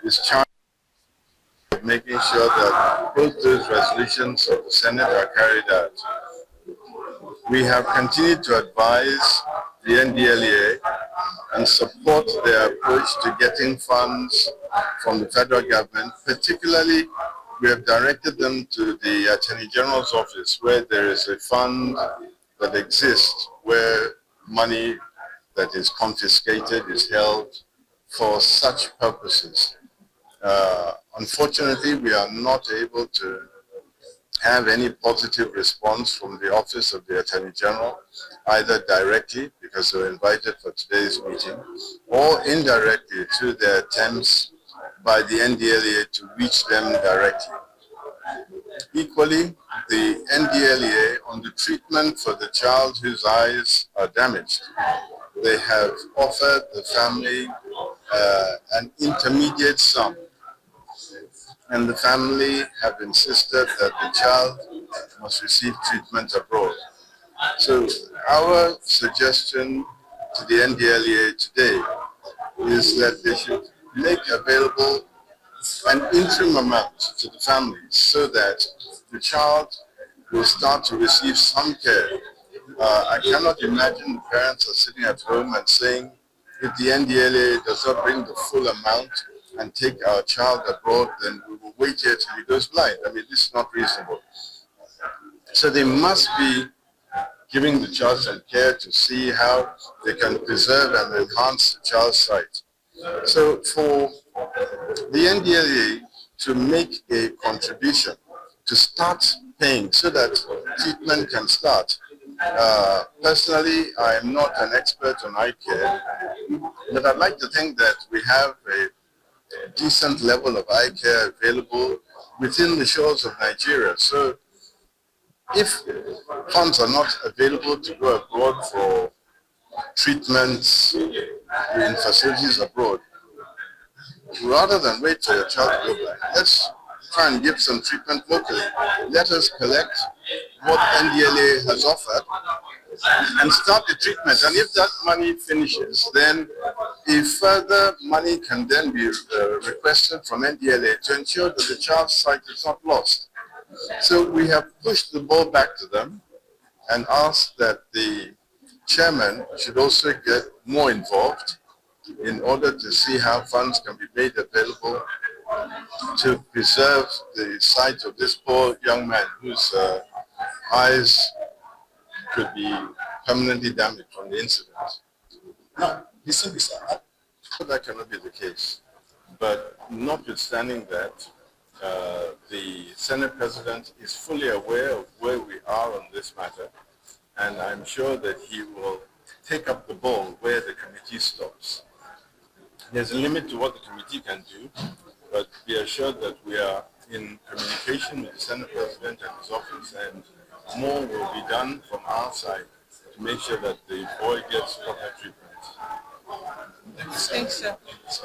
is charged with making sure that both those resolutions of the Senate are carried out. We have continued to advise the NDLEA and support their approach to getting funds from the federal government. Particularly, we have directed them to the Attorney General's office, where there is a fund that exists where money that is confiscated is held for such purposes. Unfortunately, we are not able to have any positive response from the Office of the Attorney General, either directly, because they were invited for today's meeting, or indirectly through their attempts by the NDLEA to reach them directly. Equally, the NDLEA, on the treatment for the child whose eyes are damaged, they have offered the family an intermediate sum, and the family have insisted that the child must receive treatment abroad. So our suggestion to the NDLEA today is that they should make available an interim amount to the families so that the child will start to receive some care. I cannot imagine the parents are sitting at home and saying, if the NDLEA does not bring the full amount and take our child abroad, then we will wait here till he goes blind. I mean, this is not reasonable. So they must be giving the child some care to see how they can preserve and enhance the child's sight. So for the NDLEA to make a contribution to start paying so that treatment can start. Personally, I am not an expert on eye care, but I'd like to think that we have a decent level of eye care available within the shores of Nigeria. So if funds are not available to go abroad for treatments in facilities abroad, rather than wait for your child to go blind, let's try and give some treatment locally. Let us collect what NDLEA has offered and start the treatment. And if that money finishes, then if further money can then be requested from NDLEA to ensure that the child's sight is not lost. So we have pushed the ball back to them and asked that the chairman should also get more involved in order to see how funds can be made available to preserve the sight of this poor young man whose eyes could be permanently damaged from the incident. Now, listen, That cannot be the case. But notwithstanding that, the Senate President is fully aware of where we are on this matter, and I'm sure that he will take up the ball where the committee stops. There's a limit to what the committee can do, but be assured that we are in communication with the Senate President and his office, and more will be done from our side to make sure that the boy gets proper treatment. thanks, sir.